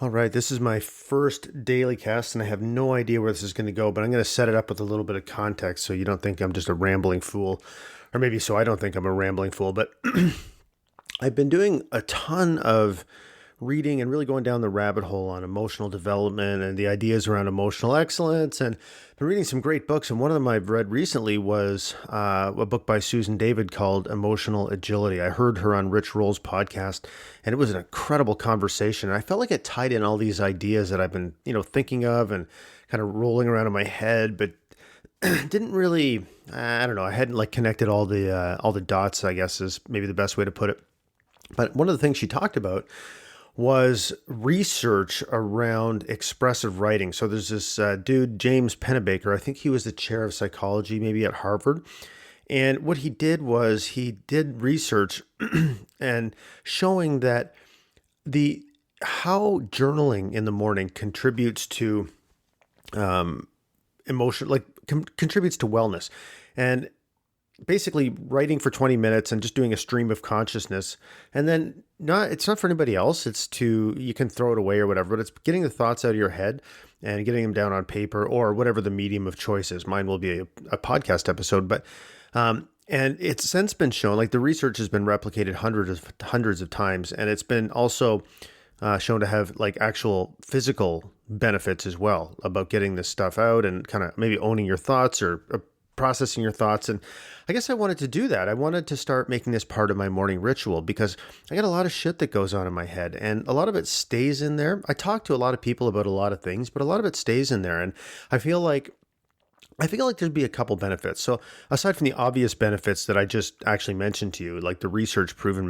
All right, this is my first daily cast, and I have no idea where this is going to go, but I'm going to set it up with a little bit of context so you don't think I'm just a rambling fool, or maybe so I don't think I'm a rambling fool. But I've been doing a ton of reading and really going down the rabbit hole on emotional development and the ideas around emotional excellence, and been reading some great books. And one of them I've read recently was a book by Susan David called Emotional Agility. I heard her on Rich Roll's podcast, and it was an incredible conversation. And I felt like it tied in all these ideas that I've been, thinking of and kind of rolling around in my head, but didn't really, I don't know, I hadn't like connected all the dots, I guess is maybe the best way to put it. But one of the things she talked about was research around expressive writing. So there's this dude, James Pennebaker. I think he was the chair of psychology, maybe at Harvard. And what he did was he did research and showing that the how journaling in the morning contributes to emotion, like contributes to wellness. And basically writing for 20 minutes and just doing a stream of consciousness, and then it's not for anybody else. It's to, you can throw it away or whatever, but it's getting the thoughts out of your head and getting them down on paper or whatever the medium of choice is. Mine will be a podcast episode, but and it's since been shown, like the research has been replicated hundreds of times, and it's been also shown to have like actual physical benefits as well about getting this stuff out and kind of maybe owning your thoughts or processing your thoughts. And I guess I wanted to do that. I wanted to start making this part of my morning ritual because I got a lot of shit that goes on in my head, and a lot of it stays in there. I talk to a lot of people about a lot of things, but a lot of it stays in there. And I feel like there'd be a couple benefits. So aside from the obvious benefits that I just actually mentioned to you, like the research proven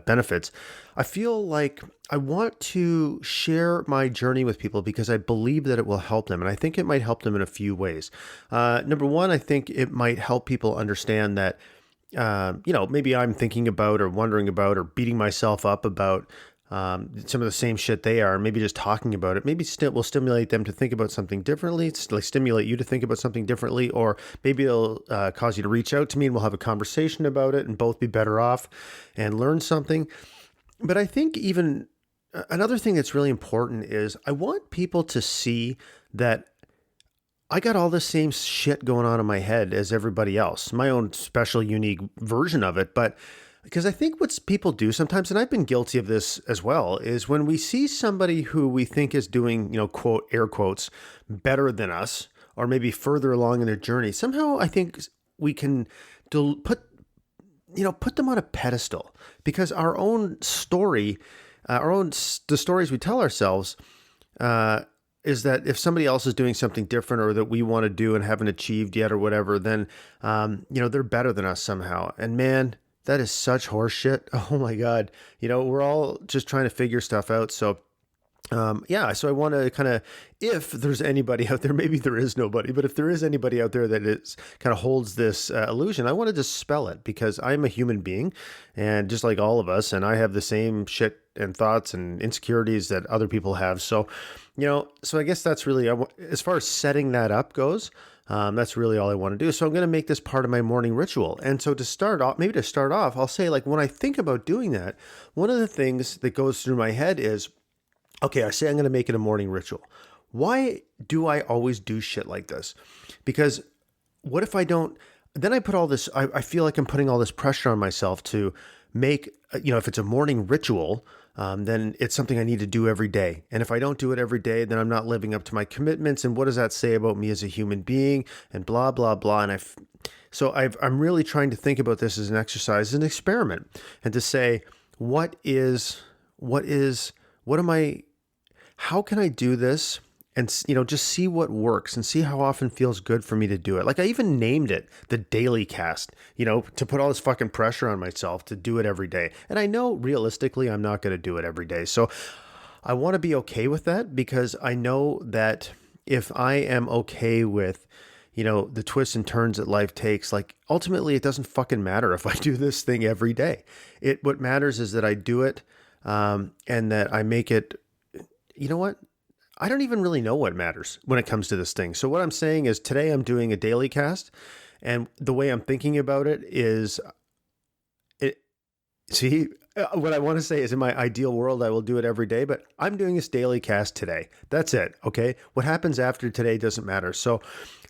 benefits, I feel like I want to share my journey with people because I believe that it will help them. And I think it might help them in a few ways. Number one, I think it might help people understand that maybe I'm thinking about or wondering about or beating myself up about some of the same shit they are. Maybe just talking about it, maybe still will stimulate them to think about something differently. It's like stimulate you to think about something differently, or maybe it'll cause you to reach out to me and we'll have a conversation about it and both be better off and learn something. But I think even another thing that's really important is I want people to see that I got all the same shit going on in my head as everybody else, my own special, unique version of it. But because I think what people do sometimes, and I've been guilty of this as well, is when we see somebody who we think is doing, quote, air quotes, better than us, or maybe further along in their journey, somehow I think we can put them on a pedestal because our own story, the stories we tell ourselves, is that if somebody else is doing something different or that we want to do and haven't achieved yet or whatever, then, they're better than us somehow. And man, that is such horse shit. Oh my God. We're all just trying to figure stuff out. So, so I want to kind of, if there's anybody out there, maybe there is nobody, but if there is anybody out there that is kind of holds this illusion, I want to dispel it because I'm a human being and just like all of us, and I have the same shit and thoughts and insecurities that other people have. So, so I guess that's really, as far as setting that up goes, that's really all I want to do. So I'm going to make this part of my morning ritual. And so to start off, I'll say, like, when I think about doing that, one of the things that goes through my head is, okay, I say I'm going to make it a morning ritual. Why do I always do shit like this? Because what if I don't, then I put all this, I feel like I'm putting all this pressure on myself to make, if it's a morning ritual, then it's something I need to do every day. And if I don't do it every day, then I'm not living up to my commitments. And what does that say about me as a human being? And blah, blah, blah. And I'm really trying to think about this as an exercise, as an experiment, and to say, how can I do this? And, just see what works and see how often feels good for me to do it. Like I even named it the DailyCast, to put all this fucking pressure on myself to do it every day. And I know realistically, I'm not going to do it every day. So I want to be okay with that because I know that if I am okay with, the twists and turns that life takes, like ultimately it doesn't fucking matter if I do this thing every day. What matters is that I do it, and that I make it, you know what? I don't even really know what matters when it comes to this thing. So what I'm saying is today I'm doing a daily cast, and the way I'm thinking about it is, see, What I want to say is, in my ideal world, I will do it every day, but I'm doing this daily cast today. That's it. Okay. What happens after today doesn't matter. So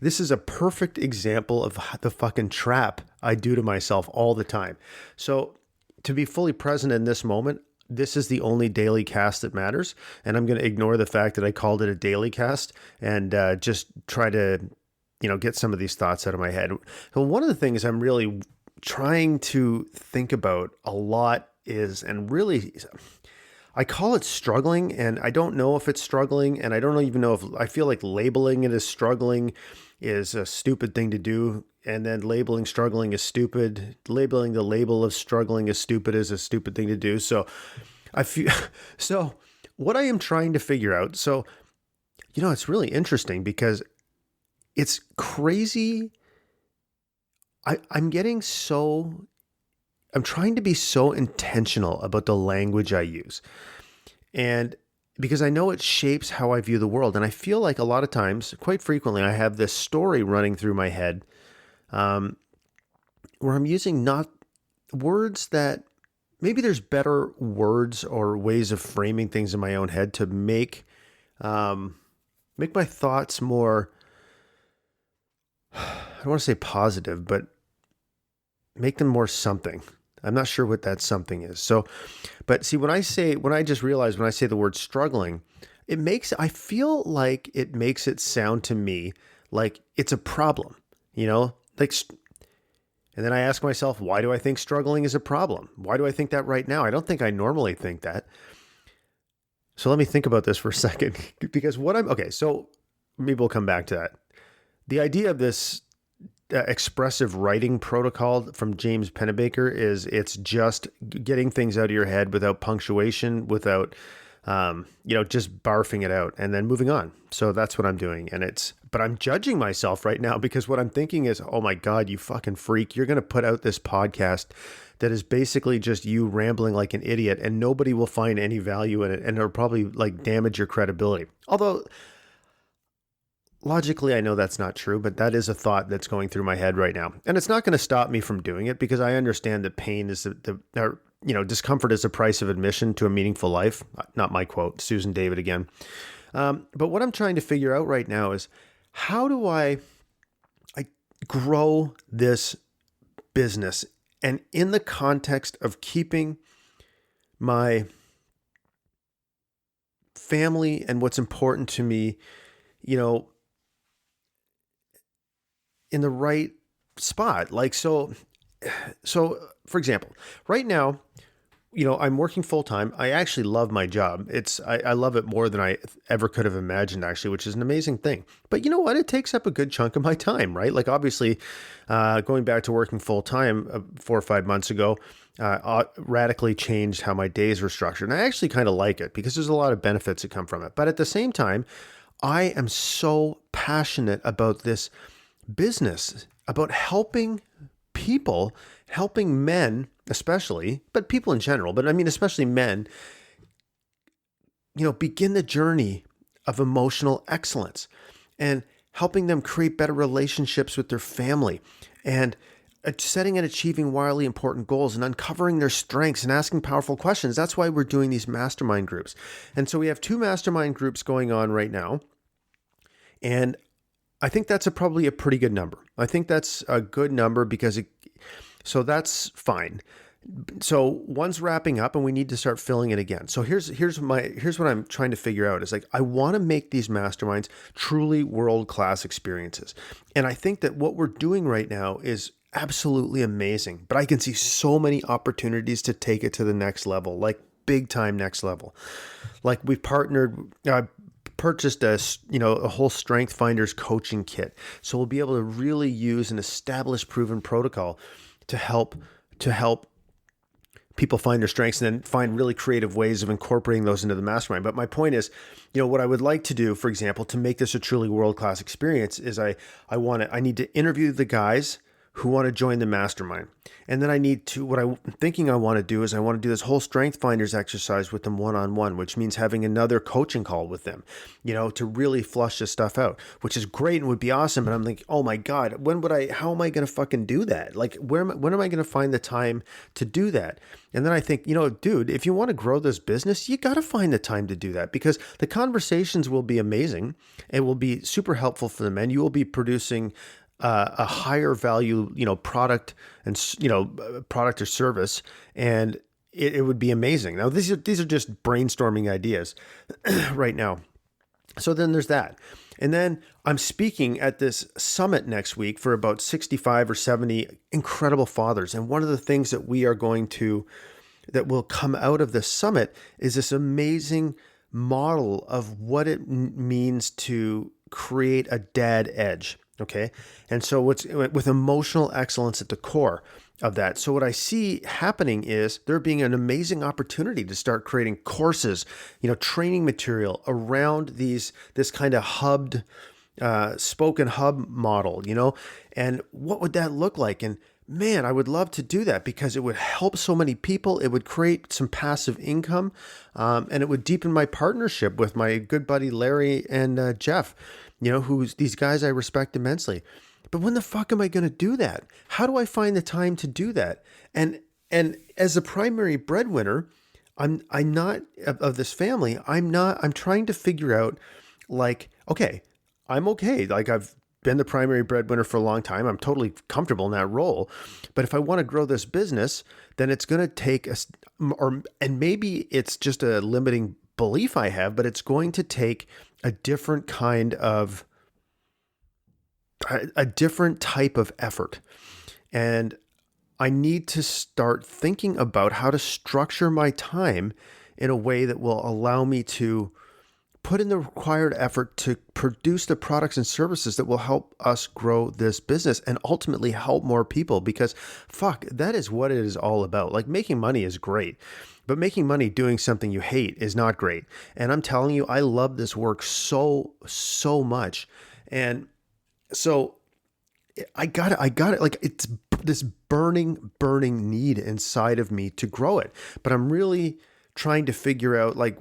this is a perfect example of the fucking trap I do to myself all the time. So to be fully present in this moment, this is the only daily cast that matters. And I'm going to ignore the fact that I called it a daily cast and just try to, get some of these thoughts out of my head. So one of the things I'm really trying to think about a lot is, and really, I call it struggling, and I don't know if it's struggling, and I don't even know if I feel like labeling it as struggling is a stupid thing to do. And then labeling struggling is stupid. Labeling the label of struggling as stupid is a stupid thing to do. So I feel, so what I am trying to figure out, so, it's really interesting because it's crazy. I'm trying to be so intentional about the language I use. And because I know it shapes how I view the world. And I feel like a lot of times, quite frequently, I have this story running through my head where I'm using not words that maybe there's better words or ways of framing things in my own head to make my thoughts more, I don't want to say positive, but make them more something. I'm not sure what that something is. So, but see, when I say the word struggling, I feel like it makes it sound to me like it's a problem, like, and then I ask myself, why do I think struggling is a problem? Why do I think that right now? I don't think I normally think that. So let me think about this for a second, because so maybe we'll come back to that. The idea of this expressive writing protocol from James Pennebaker is it's just getting things out of your head without punctuation, without, just barfing it out and then moving on. So that's what I'm doing. But I'm judging myself right now because what I'm thinking is, oh my God, you fucking freak. You're going to put out this podcast that is basically just you rambling like an idiot and nobody will find any value in it. And it'll probably like damage your credibility. Although logically, I know that's not true, but that is a thought that's going through my head right now. And it's not going to stop me from doing it because I understand that pain is discomfort is the price of admission to a meaningful life. Not my quote, Susan David again. But what I'm trying to figure out right now is how do I grow this business, and in the context of keeping my family and what's important to me, in the right spot. Like, so for example, right now, I'm working full time. I actually love my job. I love it more than I ever could have imagined, actually, which is an amazing thing. But you know what? It takes up a good chunk of my time, right? Like, obviously, going back to working full time 4 or 5 months ago, radically changed how my days were structured. And I actually kind of like it because there's a lot of benefits that come from it. But at the same time, I am so passionate about this business, about helping people, helping men especially, but people in general, but I mean, especially men, begin the journey of emotional excellence and helping them create better relationships with their family and setting and achieving wildly important goals and uncovering their strengths and asking powerful questions. That's why we're doing these mastermind groups. And so we have 2 mastermind groups going on right now. And I think that's probably a pretty good number. I think that's a good number so that's fine. So one's wrapping up and we need to start filling it again. So here's what I'm trying to figure out is like, I want to make these masterminds truly world-class experiences. And I think that what we're doing right now is absolutely amazing, but I can see so many opportunities to take it to the next level, like big time next level. Like we've purchased a whole Strength Finders coaching kit. So we'll be able to really use an established, proven protocol to help people find their strengths and then find really creative ways of incorporating those into the mastermind. But my point is, what I would like to do, for example, to make this a truly world-class experience is I need to interview the guys who want to join the mastermind. And then I need to, what I'm thinking I want to do is I want to do this whole strength finders exercise with them one-on-one, which means having another coaching call with them, to really flush this stuff out, which is great and would be awesome. But I'm like, oh my God, how am I going to fucking do that? Like, when am I going to find the time to do that? And then I think, dude, if you want to grow this business, you got to find the time to do that, because the conversations will be amazing. It will be super helpful for them, and you will be producing a higher value, product and, product or service. And it would be amazing. Now, these are just brainstorming ideas right now. So then there's that. And then I'm speaking at this summit next week for about 65 or 70 incredible fathers. And one of the things that will come out of this summit is this amazing model of what it means to create a dad edge. Okay. And so with emotional excellence at the core of that. So what I see happening is there being an amazing opportunity to start creating courses, training material around this kind of hubbed, spoken hub model, and what would that look like? And man, I would love to do that, because it would help so many people. It would create some passive income, and it would deepen my partnership with my good buddy Larry and Jeff, who's these guys I respect immensely. But when the fuck am I going to do that? How do I find the time to do that? And as a primary breadwinner, I'm not of this family. I'm trying to figure out, like, okay, I'm okay. Like, I've been the primary breadwinner for a long time. I'm totally comfortable in that role. But if I want to grow this business, then it's going to take and maybe it's just a limiting belief I have, but it's going to take a different type of effort. And I need to start thinking about how to structure my time in a way that will allow me to put in the required effort to produce the products and services that will help us grow this business and ultimately help more people, because fuck, that is what it is all about. Like, making money is great, but making money doing something you hate is not great. And I'm telling you, I love this work so much. And so I got it. Like, it's this burning need inside of me to grow it. But I'm really trying to figure out, like,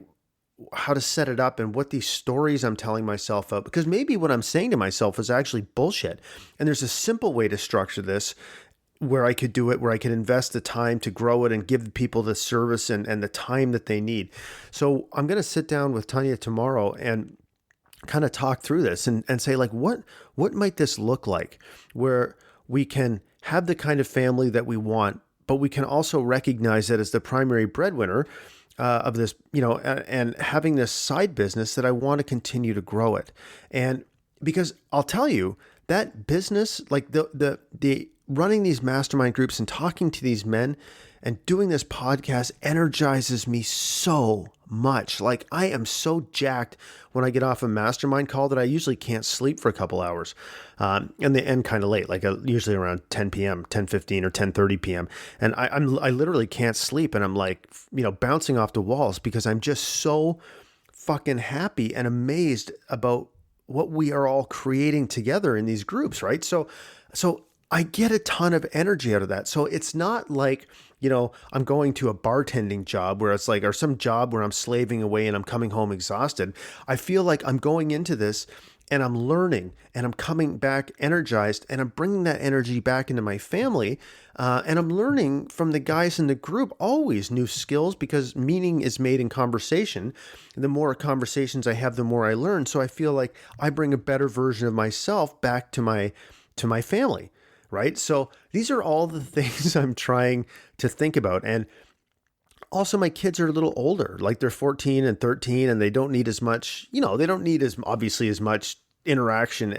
how to set it up and what these stories I'm telling myself up, because maybe what I'm saying to myself is actually bullshit. And there's a simple way to structure this where I could do it, where I could invest the time to grow it and give people the service and the time that they need. So I'm going to sit down with Tanya tomorrow and kind of talk through this and say, like, what might this look like, where we can have the kind of family that we want, but we can also recognize that as the primary breadwinner of this, and having this side business that I want to continue to grow it. And because I'll tell you, that business, like the running these mastermind groups and talking to these men and doing this podcast energizes me so much. Like, I am so jacked when I get off a mastermind call that I usually can't sleep for a couple hours. And they end kind of late, like usually around 10 p.m., 10:15 or 10:30 p.m. And I literally can't sleep. And I'm like, bouncing off the walls, because I'm just so fucking happy and amazed about what we are all creating together in these groups, right? So I get a ton of energy out of that. So it's not like, I'm going to a bartending job where it's like, or some job where I'm slaving away and I'm coming home exhausted. I feel like I'm going into this and I'm learning and I'm coming back energized and I'm bringing that energy back into my family. And I'm learning from the guys in the group always new skills, because meaning is made in conversation. And the more conversations I have, the more I learn. So I feel like I bring a better version of myself back to my family. Right? So these are all the things I'm trying to think about. And also, my kids are a little older, like they're 14 and 13, and they don't need as much, they don't need as much interaction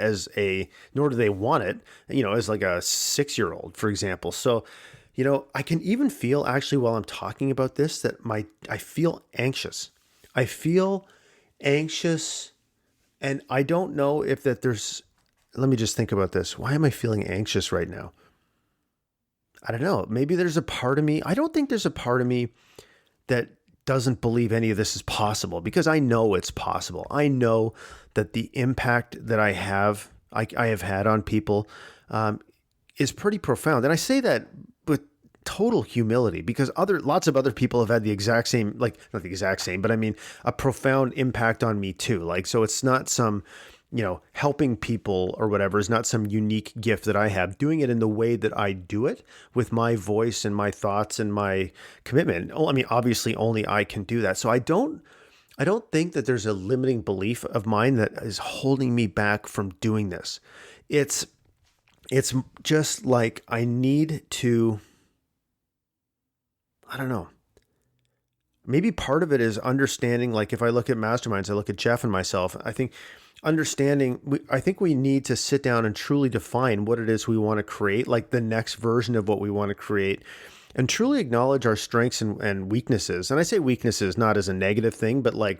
nor do they want it, as like a 6-year-old, for example. So, I can even feel, actually, while I'm talking about this, that I feel anxious. I feel anxious, and I don't know if let me just think about this. Why am I feeling anxious right now? I don't know. Maybe there's a part of me. I don't think there's a part of me that doesn't believe any of this is possible, because I know it's possible. I know that the impact that I have had on people is pretty profound. And I say that with total humility because lots of other people have had the exact same, like not the exact same, but I mean, a profound impact on me too. Like, so it's not some, helping people or whatever is not some unique gift that I have. Doing it in the way that I do it with my voice and my thoughts and my commitment. I mean, obviously only I can do that. So I don't think that there's a limiting belief of mine that is holding me back from doing this. It's just like I need to, I don't know. Maybe part of it is understanding, like if I look at masterminds, I look at Jeff and myself, I think I think we need to sit down and truly define what it is we want to create, like the next version of what we want to create, and truly acknowledge our strengths and weaknesses. And I say weaknesses not as a negative thing, but like,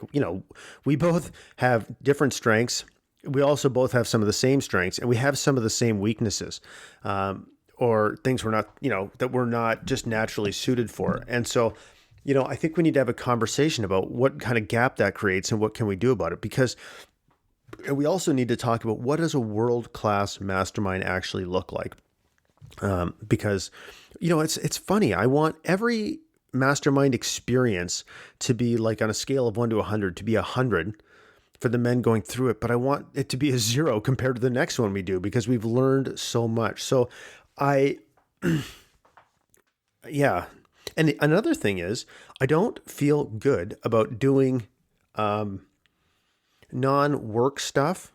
we both have different strengths. We also both have some of the same strengths, and we have some of the same weaknesses, or things we're not, that we're not just naturally suited for. And so, I think we need to have a conversation about what kind of gap that creates and what can we do about it, because we also need to talk about what does a world-class mastermind actually look like? Because, it's funny. I want every mastermind experience to be like on a scale of 1 to 100, to be 100 for the men going through it. But I want it to be a 0 compared to the next one we do, because we've learned so much. So yeah. And another thing is, I don't feel good about doing, non-work stuff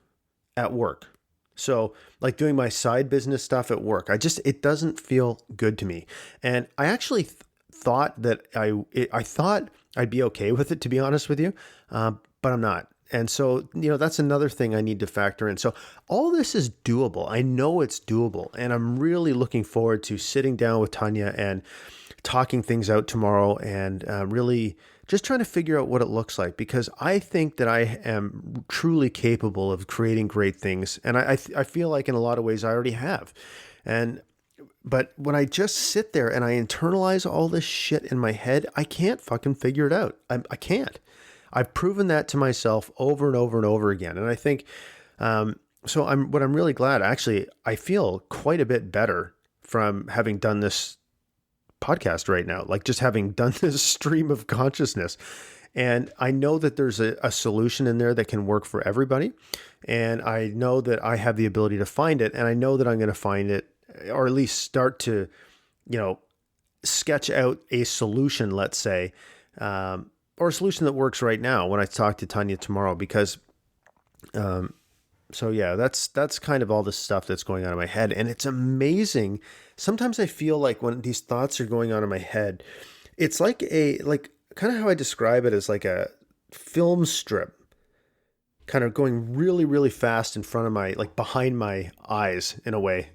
at work. So like doing my side business stuff at work, it doesn't feel good to me. And I actually thought that I thought I'd be okay with it, to be honest with you. But I'm not. And so, that's another thing I need to factor in. So all this is doable. I know it's doable. And I'm really looking forward to sitting down with Tanya and talking things out tomorrow, and really just trying to figure out what it looks like, because I think that I am truly capable of creating great things. And I feel like in a lot of ways I already have. But when I just sit there and I internalize all this shit in my head, I can't fucking figure it out. I can't. I've proven that to myself over and over and over again. And I think, so I'm really glad, actually, I feel quite a bit better from having done this podcast right now, like just having done this stream of consciousness. And I know that there's a solution in there that can work for everybody. And I know that I have the ability to find it. And I know that I'm going to find it, or at least start to, sketch out a solution, let's say, or a solution that works right now when I talk to Tanya tomorrow, because, so yeah, that's kind of all the stuff that's going on in my head. And it's amazing. Sometimes I feel like when these thoughts are going on in my head, it's like kind of how I describe it as like a film strip kind of going really, really fast in front of behind my eyes in a way.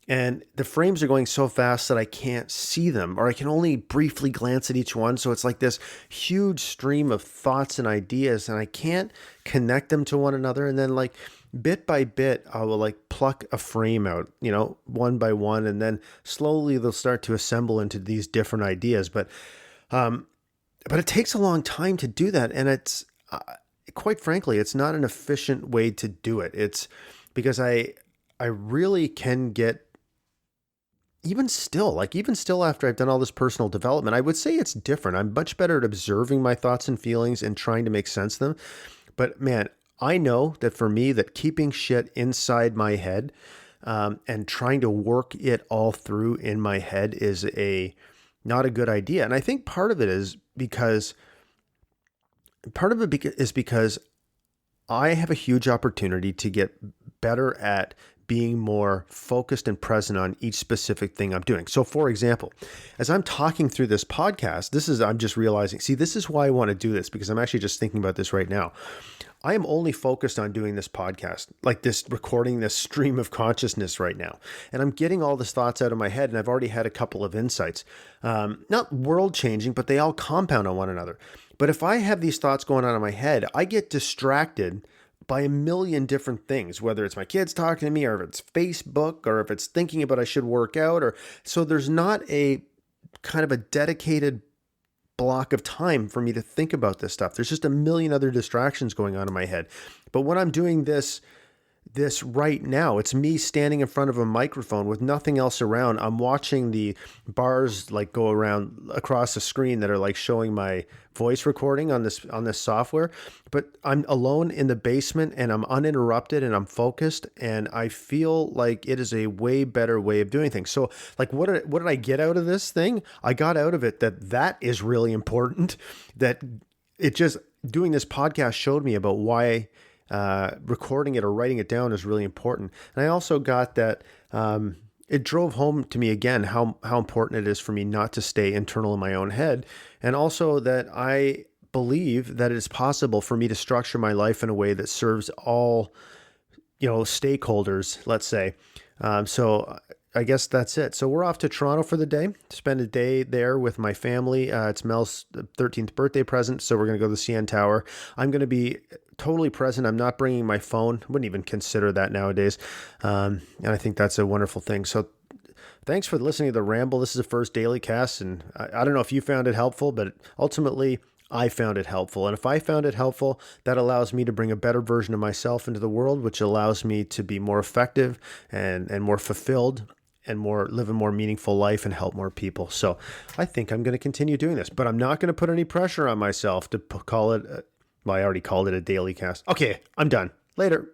And the frames are going so fast that I can't see them, or I can only briefly glance at each one. So it's like this huge stream of thoughts and ideas, and I can't connect them to one another. And then like bit by bit, I will like pluck a frame out, one by one, and then slowly they'll start to assemble into these different ideas. But it takes a long time to do that. And it's, quite frankly, it's not an efficient way to do it. It's because I really can get, even still after I've done all this personal development, I would say it's different. I'm much better at observing my thoughts and feelings and trying to make sense of them. But man, I know that for me, that keeping shit inside my head, and trying to work it all through in my head is not a good idea. And I think part of it is because I have a huge opportunity to get better at being more focused and present on each specific thing I'm doing. So for example, as I'm talking through this podcast, I'm just realizing, this is why I want to do this, because I'm actually just thinking about this right now. I am only focused on doing this podcast, like this, recording this stream of consciousness right now. And I'm getting all these thoughts out of my head, and I've already had a couple of insights. Not world changing, but they all compound on one another. But if I have these thoughts going on in my head, I get distracted by a million different things, whether it's my kids talking to me, or if it's Facebook, or if it's thinking about I should work out, so there's not a kind of a dedicated block of time for me to think about this stuff. There's just a million other distractions going on in my head. But when I'm doing this this right now. It's me standing in front of a microphone with nothing else around. I'm watching the bars like go around across the screen that are like showing my voice recording on this software, but I'm alone in the basement and I'm uninterrupted and I'm focused, and I feel like it is a way better way of doing things. So like what did I get out of this thing? I got out of it that is really important, that it just doing this podcast showed me about why recording it or writing it down is really important. And I also got that it drove home to me again how important it is for me not to stay internal in my own head, and also that I believe that it is possible for me to structure my life in a way that serves all, stakeholders, let's say. So I guess that's it. So we're off to Toronto for the day, spend a day there with my family. It's Mel's 13th birthday present, so we're going to go to the CN Tower. I'm going to be totally present. I'm not bringing my phone. Wouldn't even consider that nowadays. And I think that's a wonderful thing. So thanks for listening to the ramble. This is the first daily cast, and I don't know if you found it helpful, but ultimately I found it helpful. And if I found it helpful, that allows me to bring a better version of myself into the world, which allows me to be more effective and more fulfilled and live a more meaningful life and help more people. So I think I'm going to continue doing this, but I'm not going to put any pressure on myself to call it, I already called it a daily cast. Okay, I'm done. Later.